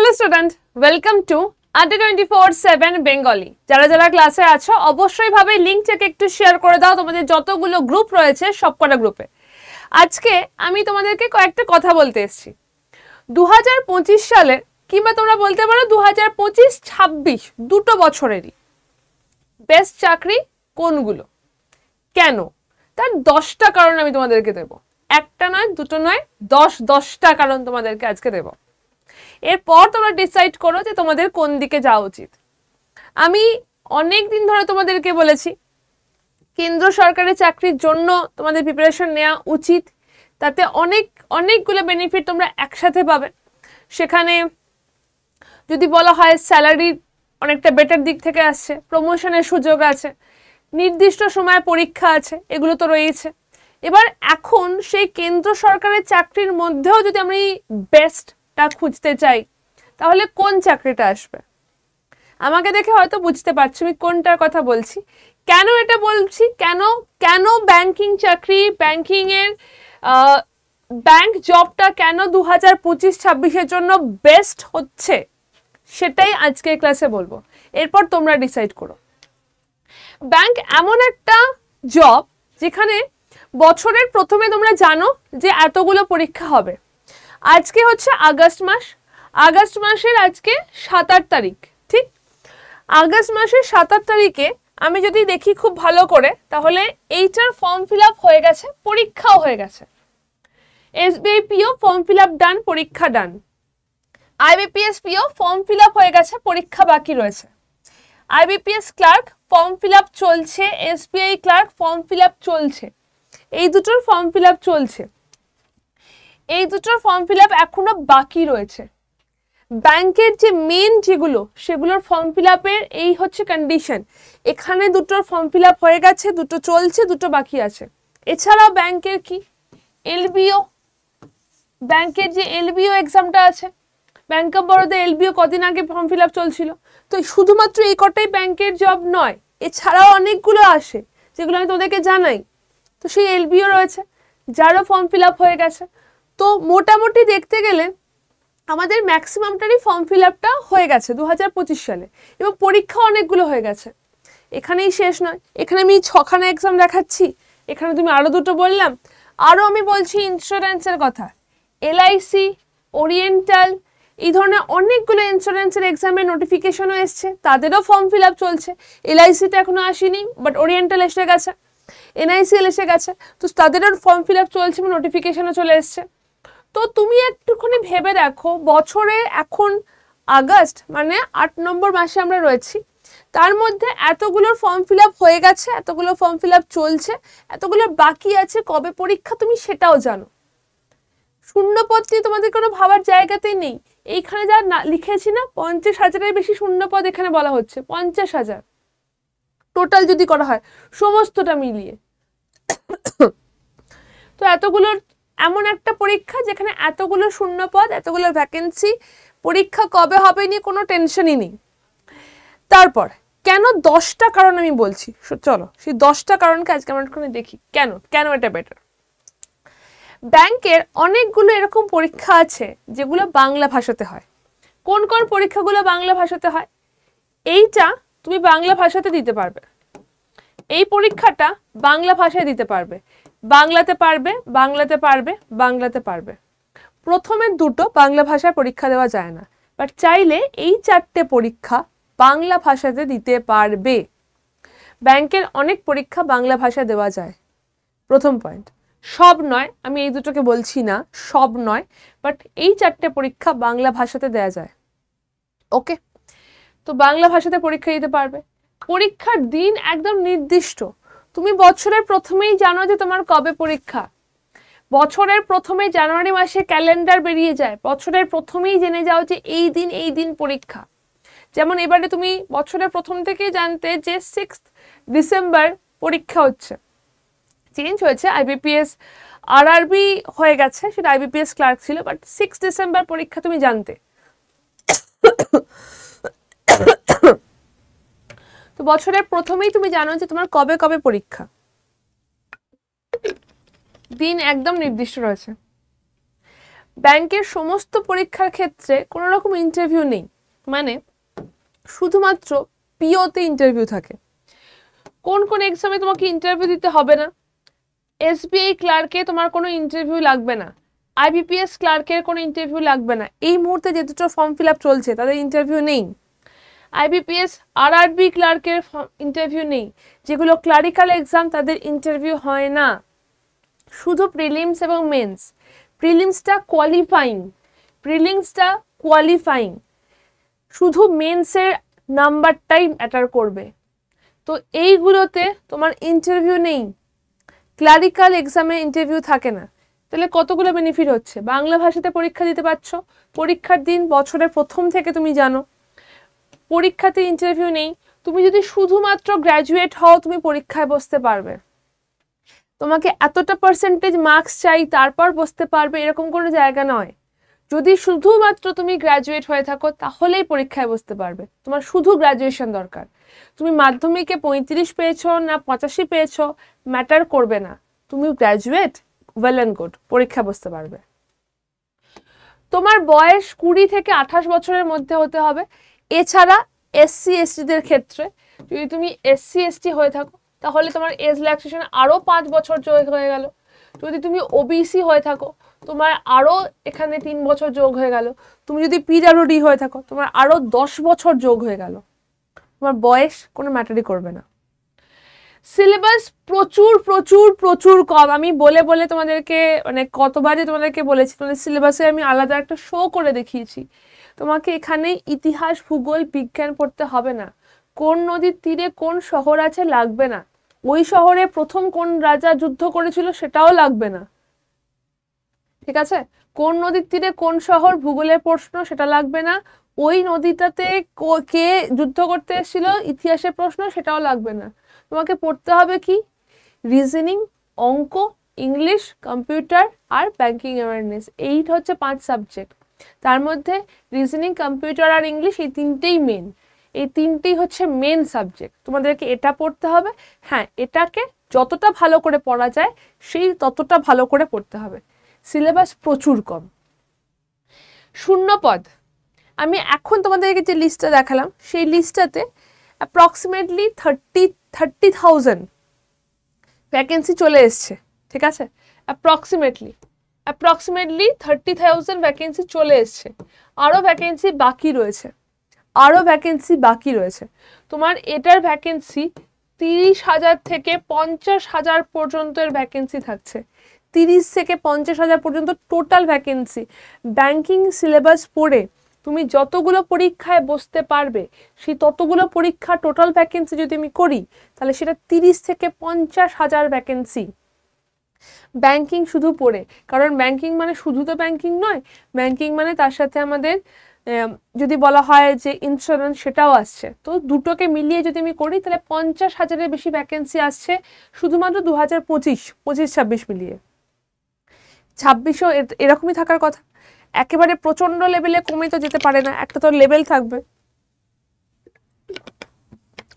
Hello student, welcome to আড্ডা 24/7 Bengali. যারা যারা ক্লাসে আছো অবশ্যই ভাবে লিঙ্কটাকে একটু শেয়ার করে দাও তোমাদের যতগুলো গ্রুপ রয়েছে সবকটা গ্রুপে। আজকে আমি তোমাদেরকে কয়েকটা কথা বলতে এসেছি। 2025 সালে কিংবা তোমরা বলতে পারো 2025-26 দুটো বছরেরই বেস্ট চাকরি কোনগুলো, কেন, তার 10টা কারণ আমি তোমাদেরকে দেবো। একটা নয়, দুটো নয়, 10টা কারণ তোমাদেরকে আজকে দেবো। এরপর তোমরা ডিসাইড করো যে তোমাদের কোন দিকে যাওয়া উচিত। আমি অনেক দিন ধরে তোমাদেরকে বলেছি কেন্দ্র সরকারের চাকরির জন্য তোমাদের প্রিপারেশন নেওয়া উচিত, তাতে অনেকগুলো বেনিফিট তোমরা একসাথে পাবে। সেখানে যদি বলা হয় স্যালারির অনেকটা বেটার দিক থেকে আসছে, প্রমোশনের সুযোগ আছে, নির্দিষ্ট সময়ে পরীক্ষা আছে, এগুলো তো রয়েছে। এবার এখন সেই কেন্দ্র সরকারের চাকরির মধ্যেও যদি আমরা বেস্টটা খুঁজতে চাই তাহলে কোন চাকরিটা আসবে? আমাকে দেখে হয়তো বুঝতে পারছো আমি কোনটার কথা বলছি। কেন এটা বলছি, কেন ব্যাংকিং চাকরি, ব্যাংকিংয়ের ব্যাংক জবটা কেন 2025-26-এর জন্য বেস্ট হচ্ছে, সেটাই আজকে ক্লাসে বলবো। এরপর তোমরা ডিসাইড করো। ব্যাংক এমন একটা জব যেখানে বছরের প্রথমে তোমরা জানো যে এতগুলো পরীক্ষা হবে। আজকে হচ্ছে আগস্ট মাসের আজকে 7 তারিখ, ঠিক? আগস্ট মাসের 7 তারিখে আমি যদি দেখি খুব ভালো করে তাহলে এইটার ফর্ম ফিল আপ হয়ে গেছে, পরীক্ষাও হয়ে গেছে। SBI PO form fill up done, পরীক্ষা done. IBPS PO form fill up হয়ে গেছে, পরীক্ষা বাকি রয়েছে। IBPS clerk form fill up চলছে, SBI clerk form fill up চলছে। এই দুটোর ফর্ম ফিল আপ চলছে, এই দুটোর ফর্ম ফিল আপ এখনো বাকি রয়েছে। ব্যাংকের যে মেন যেগুলো সেগুলোর ফর্ম ফিল আপের এই হচ্ছে কন্ডিশন। এখানে দুটোর ফর্ম ফিল আপ হয়ে গেছে, দুটো চলছে, দুটো বাকি আছে। এছাড়াও ব্যাংকের কি এলবিও, ব্যাংকের যে এলবিও এক্সামটা আছে, ব্যাংক অফ বরোদা এলবিও কদিন আগে ফর্ম ফিল আপ চলছিল। তো শুধুমাত্র এই কটাই ব্যাংকের জব নয়, এছাড়াও অনেকগুলো আসে যেগুলো আমি তোমাদেরকে জানাই। তো সেই এলবিও রয়েছে যারও ফর্ম ফিল আপ হয়ে গেছে। তো মোটামুটি দেখতে গেলে আমাদের ম্যাক্সিমামটারই ফর্ম ফিল আপটা হয়ে গেছে 2025 সালে, এবং পরীক্ষা অনেকগুলো হয়ে গেছে। এখানেই শেষ নয়, এখানে আমি 6খানা এক্সাম দেখাচ্ছি, এখানে তুমি আরও দুটো বললাম। আরও আমি বলছি ইন্স্যুরেন্সের কথা, এলআইসি, ওরিয়েন্টাল, এই ধরনের অনেকগুলো ইন্স্যুরেন্সের এক্সামের নোটিফিকেশনও এসছে, তাদেরও ফর্ম ফিল আপ চলছে। এলআইসিটা এখনো আসেনি, বাট ওরিয়েন্টাল এসে গেছে, এনআইসিএল এসে গেছে, তো তাদেরও ফর্ম ফিল আপ চলছে এবং নোটিফিকেশনও চলে এসছে। তো তুমি একটুখানি ভেবে দেখো, বছরে এখন আগস্ট মানে 8 নম্বর মাসে আমরা রয়েছি, তার মধ্যে এতগুলোর ফর্ম ফিল আপ হয়ে গেছে, এতগুলো ফর্ম ফিল আপ চলছে, এতগুলো বাকি আছে, কবে পরীক্ষা তুমি সেটাও জানো। শূন্যপদ নিয়ে তোমাদের কোনো ভাবার জায়গাতেই নেই। এইখানে যা লিখেছি না, 50,000-এর বেশি শূন্যপদ এখানে বলা হচ্ছে, 50,000 টোটাল যদি করা হয় সমস্তটা মিলিয়ে। তো এতগুলোর এমন একটা পরীক্ষা যেখানে এতগুলো শূন্যপদ, এতগুলো ভ্যাকেন্সি, পরীক্ষা কবে হবে নিয়ে কোনো টেনশনই নেই। তারপর কেন 10টা কারণ আমি বলছি, চলো সেই 10টা কারণকে আজকে আমরা একটু দেখি কেন এটা বেটার। ব্যাংকের অনেকগুলো এরকম পরীক্ষা আছে যেগুলো বাংলা ভাষাতে হয়। কোন কোন পরীক্ষাগুলো বাংলা ভাষাতে হয়? এইটা তুমি বাংলা ভাষাতে দিতে পারবে, এই পরীক্ষাটা বাংলা ভাষায় দিতে পারবে, বাংলাতে পারবে। প্রথমের দুটো বাংলা ভাষায় পরীক্ষা দেওয়া যায় না, বাট চাইলে এই 4টে পরীক্ষা বাংলা ভাষাতে দিতে পারবে। ব্যাংকের অনেক পরীক্ষা বাংলা ভাষায় দেওয়া যায়, প্রথম পয়েন্ট। সব নয়, আমি এই দুটোকে বলছি না, সব নয়, বাট এই 4টে পরীক্ষা বাংলা ভাষাতে দেওয়া যায়। ওকে, তো বাংলা ভাষাতে পরীক্ষা দিতে পারবে। পরীক্ষার দিন একদম নির্দিষ্ট, তুমি বছরের প্রথমেই জানো যে তোমার কবে পরীক্ষা। বছরের প্রথমে জানুয়ারি মাসে ক্যালেন্ডার বেরিয়ে যায়, বছরের প্রথমেই জেনে যাও যে এই দিন পরীক্ষা। যেমন এবারে তুমি বছরের প্রথম থেকেই জানতে যে 6 ডিসেম্বর পরীক্ষা হচ্ছে, চেঞ্জ হয়েছে, আইবিপিএস আরআরবি হয়ে গেছে, সেটা আইবিপিএস ক্লার্ক ছিল, বাট 6 ডিসেম্বর পরীক্ষা তুমি জানতে। তো বছরের প্রথমেই তুমি জানো যে তোমার কবে পরীক্ষা, দিন একদম নির্দিষ্ট রয়েছে। ব্যাংকের সমস্ত পরীক্ষার ক্ষেত্রে কোনো রকম ইন্টারভিউ নেই, মানে শুধুমাত্র পিওতে ইন্টারভিউ থাকে। কোন কোন এক্সামে তোমাকে ইন্টারভিউ দিতে হবে না? এসবিআই ক্লার্কে তোমার কোনো ইন্টারভিউ লাগবে না, আইবিপিএস ক্লার্কের কোনো ইন্টারভিউ লাগবে না। এই মুহূর্তে যে দুটো ফর্ম ফিল আপ চলছে তাদের ইন্টারভিউ নেই। আইবিপিএস আরআরবি ক্লার্কের ইন্টারভিউ নেই। যেগুলো ক্লারিক্যাল এক্সাম তাদের ইন্টারভিউ হয় না, শুধু প্রিলিমস এবং মেন্স। প্রিলিমসটা কোয়ালিফাইং, শুধু মেন্সের নাম্বারটাই ম্যাটার করবে। তো এইগুলোতে তোমার ইন্টারভিউ নেই, ক্লারিক্যাল এক্সামে ইন্টারভিউ থাকে না। তাহলে কতগুলো বেনিফিট হচ্ছে? বাংলা ভাষাতে পরীক্ষা দিতে পারছো, পরীক্ষার দিন বছরের প্রথম থেকে তুমি জানো। পরীক্ষাতে ইন্টারভিউ নেই, তুমি যদি শুধুমাত্র গ্র্যাজুয়েট হও তুমি পরীক্ষায় বসতে পারবে। তোমাকে এতটা পার্সেন্টেজ মার্কস চাই তারপর বসতে পারবে এরকম কোনো জায়গা নয়। যদি শুধুমাত্র তুমি গ্র্যাজুয়েট হয়ে থাকো তাহলেই পরীক্ষায় বসতে পারবে, তোমার শুধু গ্র্যাজুয়েশন দরকার। তুমি মাধ্যমিকে 35 পেয়েছো না 85 পেয়েছো ম্যাটার করবে না, তুমি গ্র্যাজুয়েট, ওয়েল অ্যান্ড গুড, পরীক্ষা বসতে পারবে। তোমার বয়স 20 থেকে 28 বছরের মধ্যে হতে হবে। এছাড়া এসসি এসটিদের ক্ষেত্রে যদি তুমি এসসি এসটি হয়ে থাকো তাহলে তোমার এজ রিল্যাক্সেশন আরও 5 বছর যোগ হয়ে গেল। যদি তুমি ওবিসি হয়ে থাকো তোমার আরও এখানে 3 বছর যোগ হয়ে গেল। তুমি যদি পিডব্লিউডি হয়ে থাকো তোমার আরও 10 বছর যোগ হয়ে গেল। তোমার বয়স কোনো ম্যাটারই করবে না। সিলেবাস প্রচুর প্রচুর প্রচুর কম। আমি বলে বলে তোমাদেরকে মানে কতবার যে তোমাদেরকে বলেছি, তোমাদের সিলেবাসে আমি আলাদা একটা শো করে দেখিয়েছি। তোমাকে এখানে ইতিহাস, ভূগোল, বিজ্ঞান পড়তে হবে না। কোন নদীর তীরে কোন শহর আছে লাগবে না। ওই শহরে প্রথম কোন রাজা যুদ্ধ করেছিল সেটাও লাগবে না, ঠিক আছে? কোন নদীর তীরে কোন শহর, ভূগোলের প্রশ্ন সেটা লাগবে না। ওই নদীটাতে কে যুদ্ধ করতে এসেছিল, ইতিহাসের প্রশ্ন সেটাও লাগবে না। তোমাকে পড়তে হবে কি? রিজনিং, অঙ্ক, ইংলিশ, কম্পিউটার আর ব্যাংকিং অ্যাওয়ারনেস। এইটা হচ্ছে 5 সাবজেক্ট। তার মধ্যে রিজনিং, কম্পিউটার আর ইংলিশ এই তিনটেই মেন। এই তিনটেই হচ্ছে মেন সাবজেক্ট। তোমাদেরকে এটা পড়তে হবে। হ্যাঁ, এটাকে যতটা ভালো করে পড়া যায় সেই ততটা ভালো করে পড়তে হবে। সিলেবাস প্রচুর কম। শূন্যপদ, আমি এখন তোমাদেরকে যে লিস্টটা দেখালাম সেই লিস্টটাতে অ্যাপ্রক্সিমেটলি 30,000 ভ্যাকেন্সি চলে এসছে, ঠিক আছে? অ্যাপ্রক্সিমেটলি 30,000 ভ্যাকেন্সি চলে এসছে। আরও ভ্যাকেন্সি বাকি রয়েছে। তোমার এটার ভ্যাকেন্সি 30,000 থেকে 50,000 পর্যন্ত এর ভ্যাকেন্সি থাকছে। 30 থেকে 50,000 পর্যন্ত টোটাল ভ্যাকেন্সি। ব্যাংকিং সিলেবাস পড়ে তুমি যতগুলো পরীক্ষায় বসতে পারবে সেই ততগুলো পরীক্ষা টোটাল ভ্যাকেন্সি যদি আমি করি তাহলে সেটা 30 থেকে 50,000 ভ্যাকেন্সি। ব্যাংকিং শুধু পড়ে, কারণ ব্যাংকিং মানে শুধু তো ব্যাংকিং নয়, ব্যাংকিং মানে তার সাথে আমাদের যদি বলা হয় যে ইন্স্যুরেন্স সেটাও আসছে। তো দুটোকে মিলিয়ে যদি আমি করি তাহলে 50,000-এর বেশি ভ্যাকেন্সি আসছে শুধুমাত্র 2025-26 মিলিয়ে। 26ও এরকমই থাকার কথা। একেবারে প্রচন্ড লেভেলে কমে তো যেতে পারে না, একটা তো লেভেল থাকবে।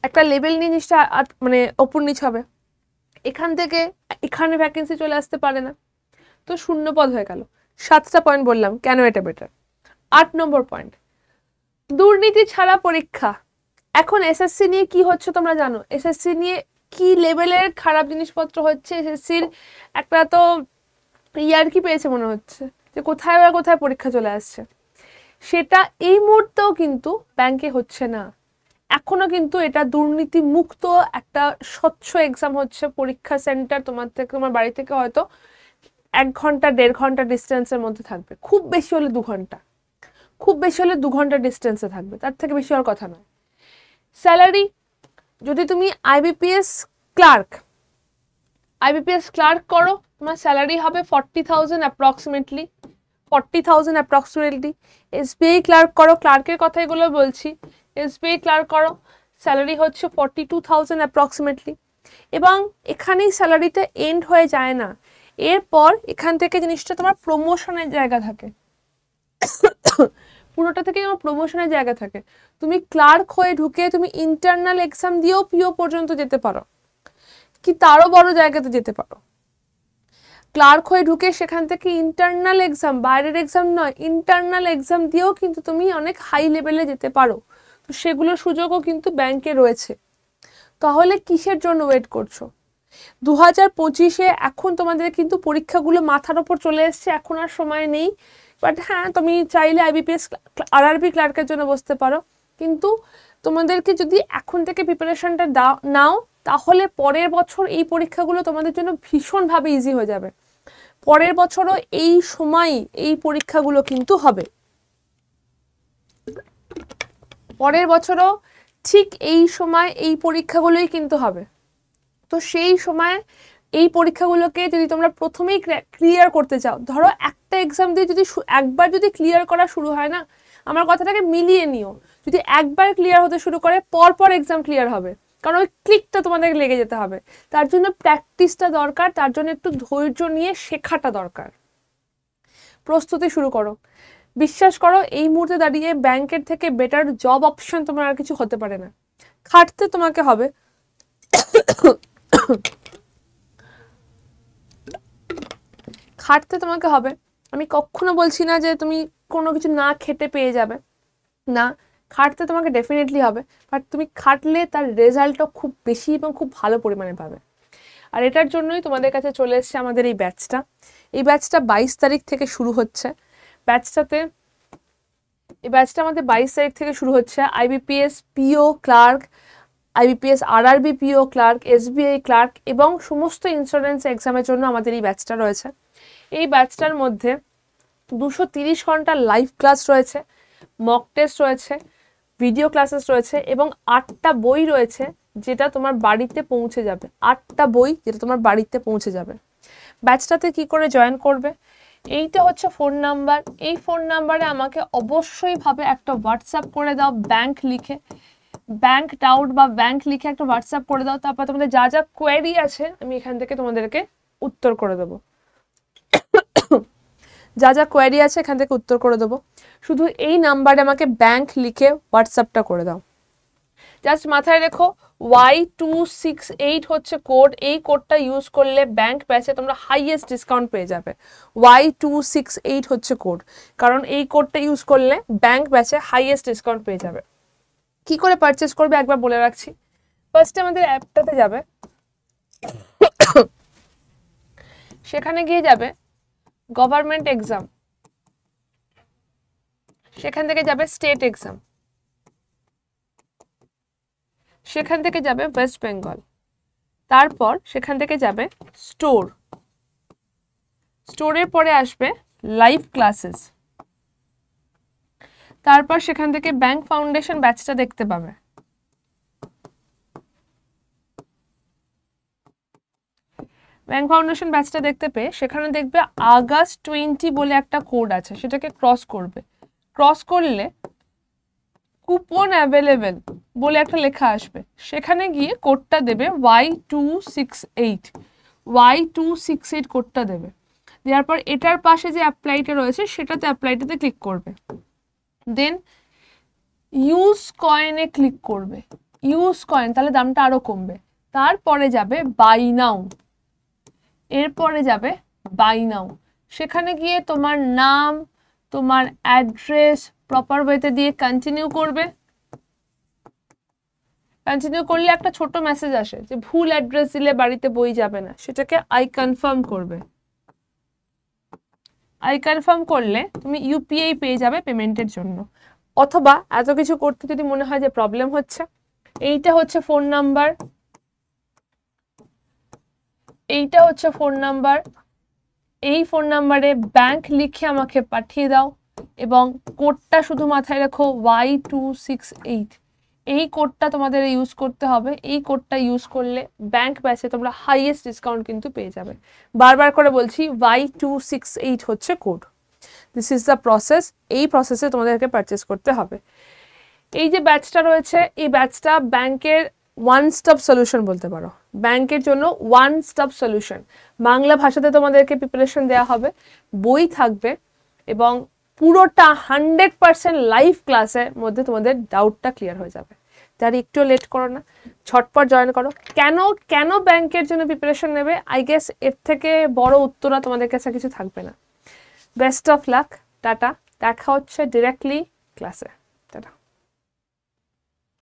একটা লেভেল নিয়ে জিনিসটা মানে ওপর নিচ হবে। এখান থেকে এখানে ভ্যাকেন্সি চলে আসতে পারে না, তো শূন্য পদ হয়ে গেল। 7টা পয়েন্ট বললাম কেন এটা বেটার। 8 নম্বর পয়েন্ট, দুর্নীতি ছাড়া পরীক্ষা। এখন এসএসসি নিয়ে কি হচ্ছে তোমরা জানো। এসএসসি নিয়ে কি লেভেলের খারাপ জিনিসপত্র হচ্ছে। এসএসসির একটা তো ইয়ার্কি পেয়েছে মনে হচ্ছে যে কোথায় বা কোথায় পরীক্ষা চলে আসছে। সেটা এই মুহূর্তেও কিন্তু ব্যাংকে হচ্ছে না। এখনো কিন্তু এটা দুর্নীতি মুক্ত একটা স্বচ্ছ এক্সাম হচ্ছে। পরীক্ষা সেন্টার তোমার বাড়ি থেকে হয়তো 1 ঘন্টা 1.5 ঘন্টা ডিস্টেন্সের মধ্যে থাকবে, খুব বেশি হলে 2 ঘন্টা, খুব বেশি হলে 2 ঘন্টা ডিস্টেন্সে থাকবে, তার থেকে বেশি হওয়ার কথা নয়। স্যালারি, যদি তুমি আইবিপিএস ক্লার্ক করো তোমার স্যালারি হবে 40,000 অ্যাপ্রক্সিমেটলি। এসবিআই ক্লার্ক করো, ক্লার্কের কথা এগুলো বলছি, এসবিআই ক্লার্ক করো স্যালারি হচ্ছে 42,000 অ্যাপ্রক্সিমেটলি। এবং এখানেই স্যালারিটা এন্ড হয়ে যায় না, এরপর এখান থেকে জিনিসটা তোমার প্রমোশনের জায়গা থাকে। পুরোটা থেকে তোমার প্রমোশনের জায়গা থাকে। তুমি ক্লার্ক হয়ে ঢুকে তুমি ইন্টারনাল এক্সাম দিয়েও পিও পর্যন্ত যেতে পারো, কি তারও বড় জায়গাতে যেতে পারো। ক্লার্ক হয়ে ঢুকে সেখান থেকে ইন্টারনাল এক্সাম, বাইরের এক্সাম নয়, ইন্টারনাল এক্সাম দিয়েও কিন্তু তুমি অনেক হাই লেভেলে যেতে পারো। তো সেগুলোর সুযোগও কিন্তু ব্যাংকে রয়েছে। তাহলে কিসের জন্য ওয়েট করছো? 2025-এ এখন তোমাদের কিন্তু পরীক্ষাগুলো মাথার ওপর চলে এসছে, এখন আর সময় নেই। বাট হ্যাঁ, তুমি চাইলে IBPS RRB ক্লার্কের জন্য বসতে পারো, কিন্তু তোমাদেরকে যদি এখন থেকে প্রিপারেশনটা নাও তাহলে পরের বছর এই পরীক্ষাগুলো তোমাদের জন্য ভীষণভাবে ইজি হয়ে যাবে। পরের বছরও এই সময় এই পরীক্ষাগুলো কিন্তু হবে, পরের বছরও ঠিক এই সময় এই পরীক্ষাগুলোই কিন্তু হবে। তো সেই সময় এই পরীক্ষাগুলোকে যদি তোমরা প্রথমেই ক্লিয়ার করতে চাও, ধরো একটা এক্সাম দিয়ে যদি একবার যদি ক্লিয়ার করা শুরু হয় না, আমার কথাটাকে মিলিয়ে নিও, যদি একবার ক্লিয়ার হতে শুরু করে পরপর এক্সাম ক্লিয়ার হবে, কারণ ওই ক্লিকটা তোমাদের লেগে যেতে হবে। তার জন্য প্র্যাকটিসটা দরকার, তার জন্য একটু ধৈর্য নিয়ে শেখাটা দরকার। প্রস্তুতি শুরু করো। বিশ্বাস করো, এই মুহূর্তে দাঁড়িয়ে ব্যাংকের থেকে বেটার জব অপশন তোমার আর কিছু হতে পারে না। খাটতে তোমাকে হবে, খাটতে তোমাকে হবে। আমি কখনো বলছি না যে তুমি কোনো কিছু না খেটে পেয়ে যাবে, না, খাটতে তোমাকে ডেফিনেটলি হবে, বাট তুমি খাটলে তার রেজাল্টও খুব বেশি এবং খুব ভালো পরিমাণে পাবে। আর এটার জন্যই তোমাদের কাছে চলে এসছে আমাদের এই ব্যাচটা। এই ব্যাচটা 22 তারিখ থেকে শুরু হচ্ছে। এই ব্যাচটা আমাদের 22 তারিখ থেকে শুরু হচ্ছে। IBPS PO clerk, IBPS RRB PO ক্লার্ক, SBI ক্লার্ক এবং সমস্ত ইন্স্যুরেন্স এক্সামের জন্য আমাদের এই ব্যাচটা রয়েছে। এই ব্যাচটার মধ্যে 230 ঘন্টা লাইভ ক্লাস রয়েছে, মক টেস্ট রয়েছে, ভিডিও ক্লাসেস রয়েছে এবং 8টা বই রয়েছে যেটা তোমার বাড়িতে পৌঁছে যাবে। 8টা বই যেটা তোমার বাড়িতে পৌঁছে যাবে। ব্যাচটাতে কি করে জয়েন করবে? এইটা হচ্ছে ফোন নাম্বার। এই ফোন নাম্বারে আমাকে অবশ্যই ভাবে একটা হোয়াটসঅ্যাপ করে দাও, ব্যাংক লিখে, ব্যাংক ডাউট বা ব্যাংক লিখে একটা হোয়াটসঅ্যাপ করে দাও। তারপর তোমাদের যা যা কোয়েরি আছে আমি এখান থেকে তোমাদেরকে উত্তর করে দেবো। যা যা কোয়েরি আছে এখান থেকে উত্তর করে দেবো। শুধু এই নাম্বারে আমাকে ব্যাংক লিখে হোয়াটসঅ্যাপটা করে দাও। জাস্ট মাথায় রেখো Y268 হচ্ছে কোড। এই কোডটা ইউজ করলে ব্যাংক ব্যাচে তোমরা হাইয়েস্ট ডিসকাউন্ট পেয়ে যাবে। Y268 হচ্ছে কোড, কারণ এই কোডটা ইউজ করলে ব্যাংক ব্যাচে হাইয়েস্ট ডিসকাউন্ট পেয়ে যাবে। কি করে পারচেস করবে একবার বলে রাখছি। ফার্স্টে আমাদের অ্যাপটাতে যাবে, সেখানে গিয়ে যাবে গভর্নমেন্ট এক্সাম, সেখান থেকে যাবে স্টেট এক্সাম, সেখান থেকে যাবে ওয়েস্ট বেঙ্গল, তারপর সেখান থেকে যাবে স্টোর, স্টোরের পরে আসবে লাইভ ক্লাসেস, তারপর সেখান থেকে ব্যাংক ফাউন্ডেশন ব্যাচটা দেখতে পাবে। ব্যাংক ফাউন্ডেশন ব্যাচটা দেখতে পেয়ে সেখানে দেখবে আগস্ট 20 বলে একটা কোড আছে, সেটাকে ক্রস করবে। ক্রস করলে কুপন অ্যাভেলেবেল বলে একটা লেখা আসবে, সেখানে গিয়ে কোডটা দেবে Y268, Y268 কোডটা দেবে। দেওয়ার পর এটার পাশে যে অ্যাপ্লাইটা রয়েছে সেটাতে অ্যাপ্লাইটাতে ক্লিক করবে। দেন ইউজ কয়েনে ক্লিক করবে। ইউজ কয়েন, তাহলে দামটা আরো কমবে। তারপরে যাবে বাই নাও, এরপরে যাবে বাই নাও। সেখানে গিয়ে তোমার নাম, তোমার অ্যাড্রেস প্রপার ওয়েতে দিয়ে কন্টিনিউ করবে। কন্টিনিউ করলে একটা ছোট মেসেজ আসে যে ভুল অ্যাড্রেস দিলে বাড়িতে বই যাবে না, সেটাকে আই কনফার্ম করবে। আই কনফার্ম করলে তুমি ইউপিআই পেয়ে যাবে পেমেন্টের জন্য। অথবা এত কিছু করতে যদি মনে হয় যে প্রবলেম হচ্ছে, এইটা হচ্ছে ফোন নাম্বার, এইটা হচ্ছে ফোন নাম্বার, এই ফোন নাম্বারে ব্যাংক লিখে আমাকে পাঠিয়ে দাও এবং কোডটা শুধু মাথায় রাখো Y268। এই কোডটা তোমাদের ইউজ করতে হবে। এই কোডটা ইউজ করলে ব্যাংক ব্যাচে তোমরা হাইয়েস্ট ডিসকাউন্ট কিন্তু পেয়ে যাবে। বারবার করে বলছি Y268 হচ্ছে code. This is the process. এই প্রসেসে তোমাদেরকে পারচেস করতে হবে। এই যে ব্যাচটা রয়েছে, এই ব্যাচটা ব্যাংকের ওয়ান স্টপ সলিউশন বলতে পারো। ব্যাংকের জন্য ওয়ান স্টপ সলিউশন। বাংলা ভাষাতে তোমাদেরকে প্রিপারেশন দেওয়া হবে, বই থাকবে এবং পুরোটা 100% লাইভ ক্লাসের মধ্যে তোমাদের ডাউটটা ক্লিয়ার হয়ে যাবে। তার একটু লেট করো না, ঝটপট জয়েন করো। কেন কেন ব্যাংকের জন্য প্রিপারেশন নেবে, আই গেস এর থেকে বড় উত্তর তোমাদের কাছে কিছু থাকবে না। বেস্ট অফ লাক, টাটা, দেখা হচ্ছে ডিরেক্টলি ক্লাসে, টাটা।